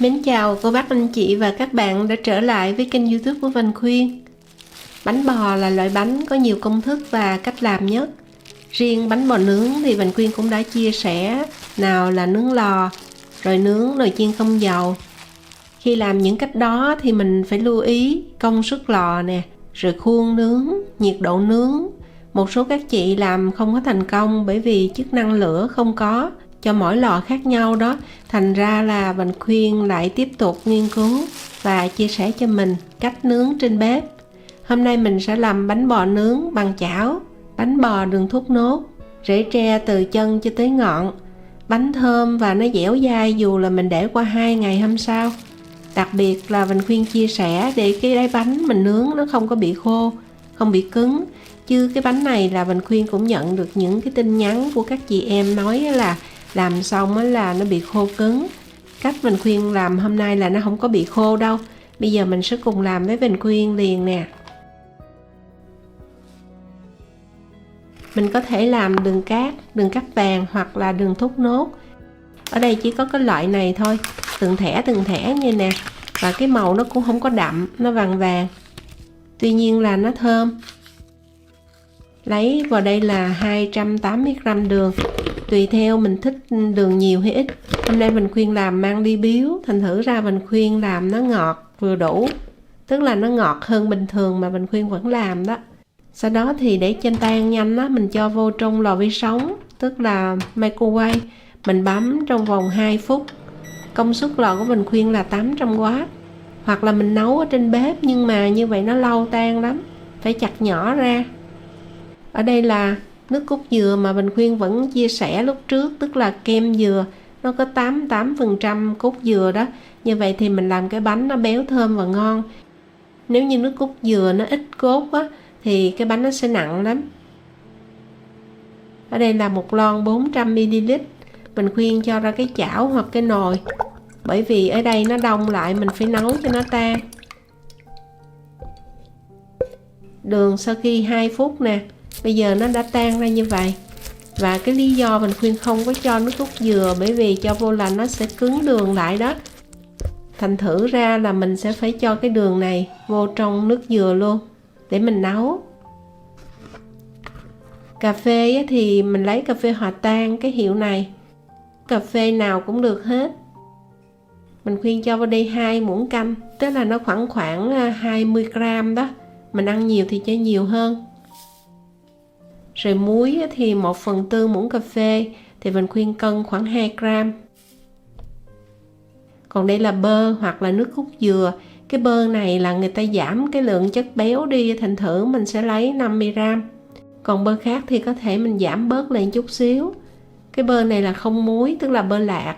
Mến chào cô bác anh chị và các bạn đã trở lại với kênh YouTube của Vành Khuyên. Bánh bò là loại bánh có nhiều công thức và cách làm nhất. Riêng bánh bò nướng thì Vành Khuyên cũng đã chia sẻ nào là nướng lò, rồi nướng nồi chiên không dầu. Khi làm những cách đó thì mình phải lưu ý công suất lò nè, rồi khuôn nướng, nhiệt độ nướng. Một số các chị làm không có thành công bởi vì chức năng lửa không có cho mỗi lò khác nhau đó. Thành ra là Vành Khuyên lại tiếp tục nghiên cứu và chia sẻ cho mình cách nướng trên bếp. Hôm nay mình sẽ làm bánh bò nướng bằng chảo, bánh bò đường thốt nốt, rễ tre từ chân cho tới ngọn. Bánh thơm và nó dẻo dai dù là mình để qua 2 ngày hôm sau. Đặc biệt là Vành Khuyên chia sẻ để cái đáy bánh mình nướng nó không có bị khô, không bị cứng. Chứ cái bánh này là Vành Khuyên cũng nhận được những cái tin nhắn của các chị em nói là làm xong là nó bị khô cứng. Cách Vành Khuyên làm hôm nay là nó không có bị khô đâu. Bây giờ mình sẽ cùng làm với Vành Khuyên liền nè. Mình có thể làm đường cát vàng hoặc là đường thốt nốt. Ở đây chỉ có cái loại này thôi, từng thẻ như nè. Và cái màu nó cũng không có đậm, nó vàng vàng. Tuy nhiên là nó thơm. Lấy vào đây là 280g đường. Tùy theo mình thích đường nhiều hay ít. Hôm nay Vành Khuyên làm mang đi biếu, thành thử ra Vành Khuyên làm nó ngọt vừa đủ. Tức là nó ngọt hơn bình thường mà Vành Khuyên vẫn làm đó. Sau đó thì để cho tan nhanh á, mình cho vô trong lò vi sóng, tức là microwave. Mình bấm trong vòng 2 phút. Công suất lò của Vành Khuyên là 800W. Hoặc là mình nấu ở trên bếp nhưng mà như vậy nó lâu tan lắm, phải chặt nhỏ ra. Ở đây là nước cốt dừa mà Vành Khuyên vẫn chia sẻ lúc trước, tức là kem dừa, nó có 88% cốt dừa đó. Như vậy thì mình làm cái bánh nó béo thơm và ngon. Nếu như nước cốt dừa nó ít cốt á, thì cái bánh nó sẽ nặng lắm. Ở đây là một lon 400ml. Mình khuyên cho ra cái chảo hoặc cái nồi, bởi vì ở đây nó đông lại, mình phải nấu cho nó tan. Đường sau khi 2 phút nè, bây giờ nó đã tan ra như vậy. Và cái lý do mình khuyên không có cho nước cốt dừa bởi vì cho vô là nó sẽ cứng đường lại đó. Thành thử ra là mình sẽ phải cho cái đường này vô trong nước dừa luôn để mình nấu. Cà phê thì mình lấy cà phê hòa tan cái hiệu này. Cà phê nào cũng được hết. Mình khuyên cho vào đây 2 muỗng canh, tức là nó khoảng 20g đó. Mình ăn nhiều thì cho nhiều hơn. Rồi muối thì 1/4 muỗng cà phê, thì mình khuyên cân khoảng 2g. Còn đây là bơ hoặc là nước cốt dừa. Cái bơ này là người ta giảm cái lượng chất béo đi, thành thử mình sẽ lấy 50g. Còn bơ khác thì có thể mình giảm bớt lên chút xíu. Cái bơ này là không muối, tức là bơ lạc.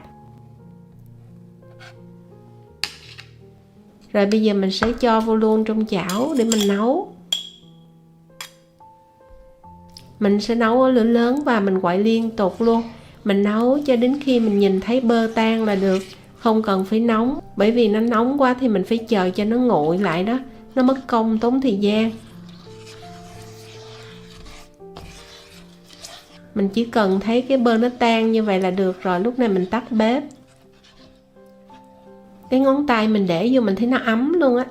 Rồi bây giờ mình sẽ cho vô luôn trong chảo để mình nấu. Mình sẽ nấu ở lửa lớn và mình quậy liên tục luôn. Mình nấu cho đến khi mình nhìn thấy bơ tan là được. Không cần phải nóng, bởi vì nó nóng quá thì mình phải chờ cho nó nguội lại đó. Nó mất công tốn thời gian. Mình chỉ cần thấy cái bơ nó tan như vậy là được rồi. Lúc này mình tắt bếp. Cái ngón tay mình để vô mình thấy nó ấm luôn á.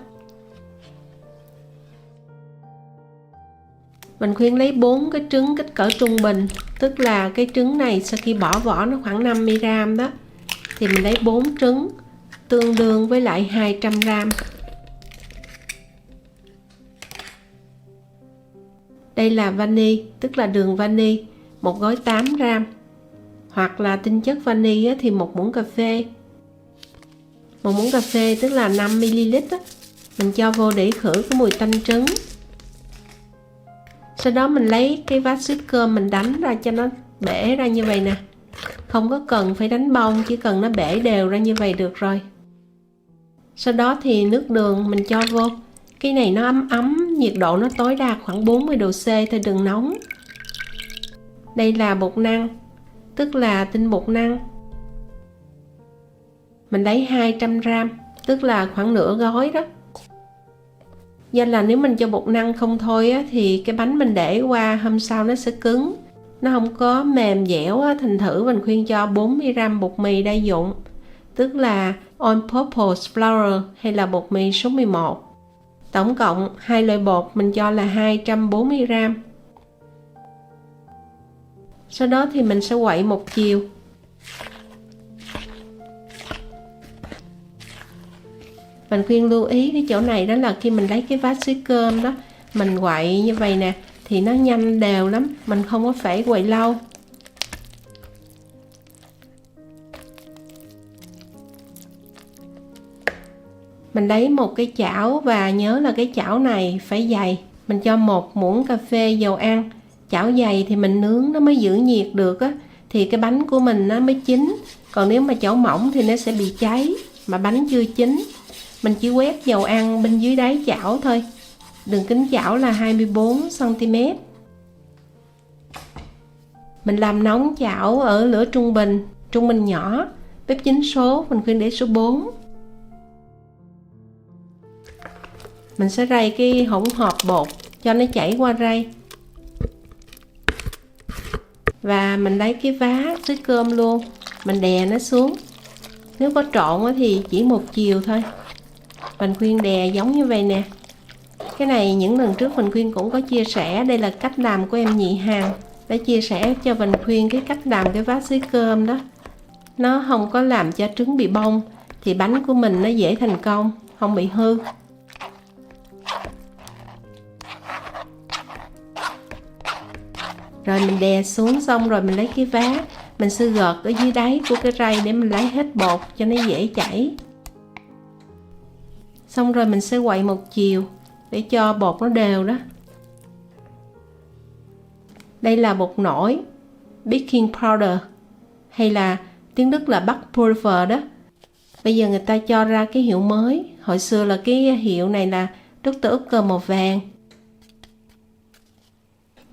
Mình khuyên lấy 4 cái trứng kích cỡ trung bình. Tức là cái trứng này sau khi bỏ vỏ nó khoảng 50g đó. Thì mình lấy 4 trứng, tương đương với lại 200g. Đây là vani, tức là đường vani, một gói 8g. Hoặc là tinh chất vani thì 1 muỗng cà phê. 1 muỗng cà phê tức là 5ml á. Mình cho vô để khử cái mùi tanh trứng. Sau đó mình lấy cái vát sứ cơm mình đánh ra cho nó bể ra như vậy nè. Không có cần phải đánh bông, chỉ cần nó bể đều ra như vậy được rồi. Sau đó thì nước đường mình cho vô. Cái này nó ấm, nhiệt độ nó tối đa khoảng 40 độ C thôi, đừng nóng. Đây là bột năng, tức là tinh bột năng. Mình lấy 200g, tức là khoảng nửa gói đó. Do là nếu mình cho bột năng không thôi á, thì cái bánh mình để qua hôm sau nó sẽ cứng. Nó không có mềm dẻo á, thành thử mình khuyên cho 40g bột mì đa dụng. tức là all purpose flour hay là bột mì số 11. Tổng cộng hai loại bột mình cho là 240g. Sau đó thì mình sẽ quậy một chiều. Mình khuyên lưu ý cái chỗ này đó là khi mình lấy cái vát xấy cơm đó, mình quậy như vậy nè thì nó nhanh đều lắm, mình không có phải quậy lâu. Mình lấy một cái chảo và nhớ là cái chảo này phải dày. Mình cho 1 muỗng cà phê dầu ăn. Chảo dày thì mình nướng nó mới giữ nhiệt được á, thì cái bánh của mình nó mới chín. Còn nếu mà chảo mỏng thì nó sẽ bị cháy mà bánh chưa chín. Mình chỉ quét dầu ăn bên dưới đáy chảo thôi. Đường kính chảo là 24cm. Mình làm nóng chảo ở lửa trung bình nhỏ. Bếp chính số mình khuyên để số 4. Mình sẽ rây cái hỗn hợp bột cho nó chảy qua rây. Và mình lấy cái vá xấy cơm luôn, mình đè nó xuống. Nếu có trộn thì chỉ một chiều thôi. Mình khuyên đè giống như vậy nè. Cái này những lần trước mình khuyên cũng có chia sẻ. Đây là cách làm của em Nhị Hằng đã chia sẻ cho mình khuyên cái cách làm cái vá xấy cơm đó. Nó không có làm cho trứng bị bong thì bánh của mình nó dễ thành công, không bị hư. Rồi mình đè xuống xong rồi mình lấy cái vá, mình sẽ gợt ở dưới đáy của cái rây để mình lấy hết bột cho nó dễ chảy. Xong rồi mình sẽ quậy một chiều để cho bột nó đều đó. Đây là bột nổi, baking powder, hay là tiếng Đức là Backpulver đó. Bây giờ người ta cho ra cái hiệu mới. Hồi xưa là cái hiệu này là Dr. Oetker màu vàng.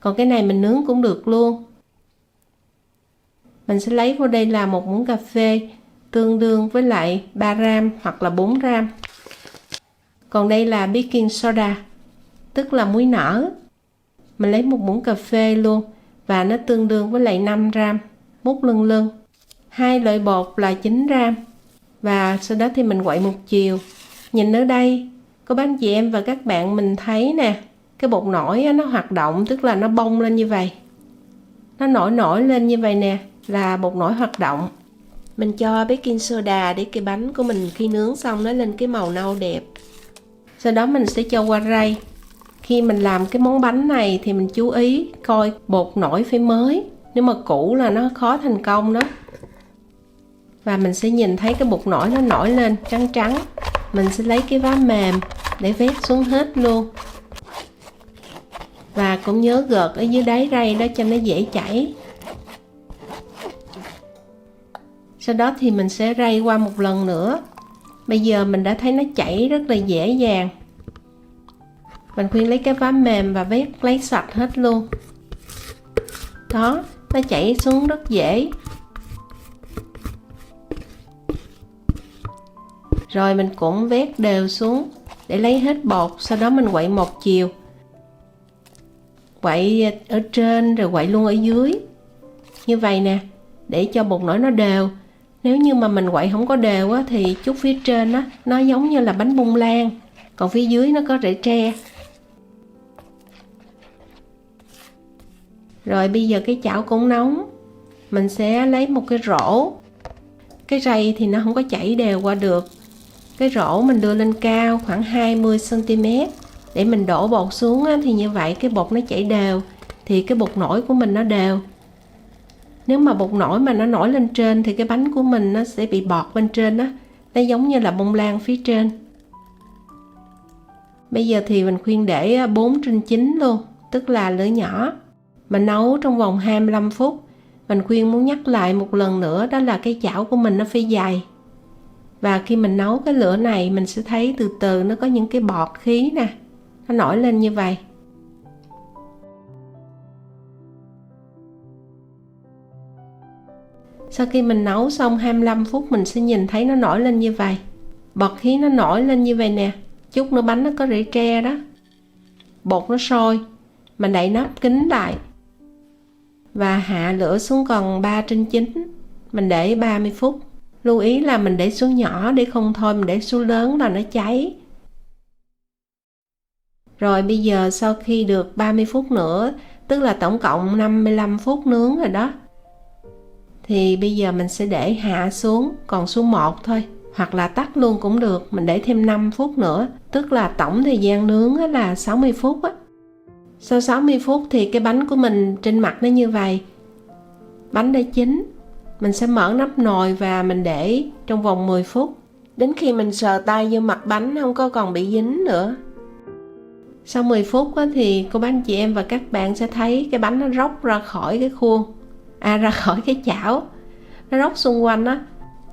Còn cái này mình nướng cũng được luôn. Mình sẽ lấy vào đây là 1 muỗng cà phê, tương đương với lại 3g hoặc là 4g. Còn đây là baking soda, tức là muối nở. Mình lấy 1 muỗng cà phê luôn và nó tương đương với lại 5g, múc lưng. Hai loại bột là 9g. Và sau đó thì mình quậy một chiều. Nhìn ở đây, có bác chị em và các bạn mình thấy nè, cái bột nổi nó hoạt động, tức là nó bong lên như vậy. Nó nổi lên như vậy nè, là bột nổi hoạt động. Mình cho baking soda để cái bánh của mình khi nướng xong nó lên cái màu nâu đẹp. Sau đó mình sẽ cho qua rây. Khi mình làm cái món bánh này thì mình chú ý coi bột nổi phải mới. Nếu mà cũ là nó khó thành công đó. Và mình sẽ nhìn thấy cái bột nổi nó nổi lên trắng trắng. Mình sẽ lấy cái vá mềm để vét xuống hết luôn. Và cũng nhớ gợt ở dưới đáy rây đó cho nó dễ chảy. Sau đó thì mình sẽ rây qua một lần nữa. Bây giờ mình đã thấy nó chảy rất là dễ dàng. Mình khuyên lấy cái vá mềm và vét lấy sạch hết luôn. Đó, nó chảy xuống rất dễ. Rồi mình cũng vét đều xuống để lấy hết bột. Sau đó mình quậy một chiều. Quậy ở trên rồi quậy luôn ở dưới. Như vậy nè, để cho bột nổi nó đều. Nếu như mà mình quậy không có đều á, thì chút phía trên á, nó giống như là bánh bông lan. Còn phía dưới nó có rễ tre. Rồi bây giờ cái chảo cũng nóng. Mình sẽ lấy một cái rổ. Cái rây thì nó không có chảy đều qua được. Cái rổ mình đưa lên cao khoảng 20cm. Để mình đổ bột xuống á, thì như vậy cái bột nó chảy đều. Thì cái bột nổi của mình nó đều. Nếu mà bột nổi mà nó nổi lên trên thì cái bánh của mình nó sẽ bị bọt bên trên đó. Nó giống như là bông lan phía trên. Bây giờ thì mình khuyên để 4/9 luôn, tức là lửa nhỏ. Mình nấu trong vòng 25 phút. Mình khuyên muốn nhắc lại một lần nữa, đó là cái chảo của mình nó phải dày. Và khi mình nấu cái lửa này, mình sẽ thấy từ từ nó có những cái bọt khí nè, nó nổi lên như vậy. Sau khi mình nấu xong 25 phút, mình sẽ nhìn thấy nó nổi lên như vậy. Bọt khí nó nổi lên như vậy nè. Chút nữa bánh nó có rễ tre đó. Bột nó sôi. Mình đậy nắp kín lại. Và hạ lửa xuống còn 3/9. Mình để 30 phút. Lưu ý là mình để xuống nhỏ, để không thôi mình để xuống lớn là nó cháy. Rồi bây giờ sau khi được 30 phút nữa, tức là tổng cộng 55 phút nướng rồi đó, thì bây giờ mình sẽ để hạ xuống, còn số 1 thôi, hoặc là tắt luôn cũng được, mình để thêm 5 phút nữa, tức là tổng thời gian nướng là 60 phút á. Sau 60 phút thì cái bánh của mình trên mặt nó như vậy. Bánh đã chín, mình sẽ mở nắp nồi và mình để trong vòng 10 phút, đến khi mình sờ tay vô mặt bánh không có còn bị dính nữa. Sau 10 phút thì cô bác anh chị em và các bạn sẽ thấy cái bánh nó róc ra khỏi cái khuôn, ra khỏi cái chảo, nó róc xung quanh á.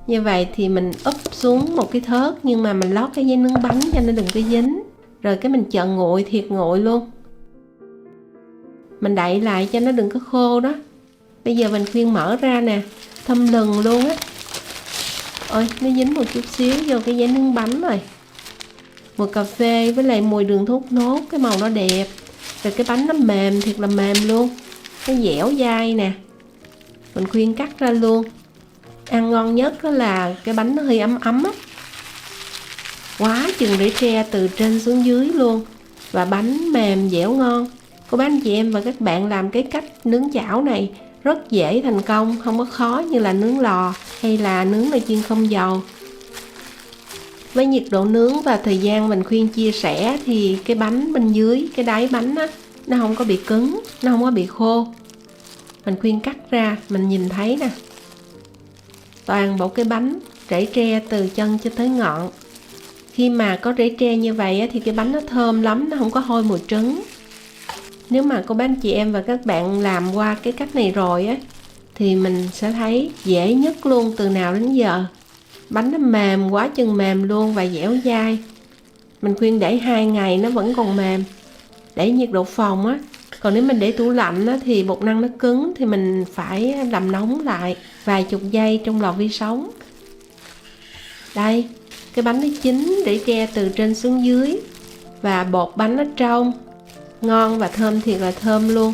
Như vậy thì mình úp xuống một cái thớt, nhưng mà mình lót cái giấy nướng bánh cho nó đừng có dính. Rồi cái mình chờ nguội, thiệt nguội luôn. Mình đậy lại cho nó đừng có khô đó. Bây giờ mình Khuyên mở ra nè, thơm lừng luôn á. Ôi, nó dính một chút xíu vô cái giấy nướng bánh rồi. Mùi cà phê với lại mùi đường thốt nốt, cái màu nó đẹp. Rồi cái bánh nó mềm, thiệt là mềm luôn, nó dẻo dai nè. Mình Khuyên cắt ra luôn. Ăn ngon nhất đó là cái bánh nó hơi ấm ấm á. Quá chừng rễ tre từ trên xuống dưới luôn. Và bánh mềm dẻo ngon. Cô bác anh chị em và các bạn làm cái cách nướng chảo này rất dễ thành công, không có khó như là nướng lò hay là nướng nồi chiên không dầu. Với nhiệt độ nướng và thời gian mình Khuyên chia sẻ thì cái bánh bên dưới, cái đáy bánh á, nó không có bị cứng, nó không có bị khô. Mình Khuyên cắt ra, mình nhìn thấy nè, toàn bộ cái bánh rễ tre từ chân cho tới ngọn. Khi mà có rễ tre như vậy á, thì cái bánh nó thơm lắm, nó không có hôi mùi trứng. Nếu mà cô bác anh chị em và các bạn làm qua cái cách này rồi á, thì mình sẽ thấy dễ nhất luôn từ nào đến giờ. Bánh nó mềm, quá chừng mềm luôn và dẻo dai. Mình Khuyên để 2 ngày nó vẫn còn mềm, để nhiệt độ phòng á. Còn nếu mình để tủ lạnh á, thì bột năng nó cứng, thì mình phải làm nóng lại vài chục giây trong lò vi sóng. Đây, cái bánh nó chín, rễ tre từ trên xuống dưới, và bột bánh nó trong, ngon và thơm, thiệt là thơm luôn.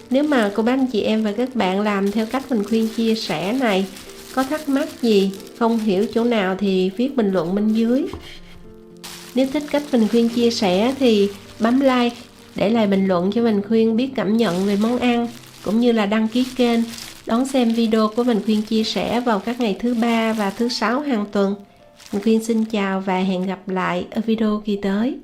Nếu mà cô bác anh chị em và các bạn làm theo cách mình Khuyên chia sẻ này, có thắc mắc gì, không hiểu chỗ nào thì viết bình luận bên dưới. Nếu thích cách mình Khuyên chia sẻ thì bấm like, để lại bình luận cho mình Khuyên biết cảm nhận về món ăn, cũng như là đăng ký kênh, đón xem video của mình Khuyên chia sẻ vào các ngày thứ 3 và thứ 6 hàng tuần. Mình Khuyên xin chào và hẹn gặp lại ở video kỳ tới.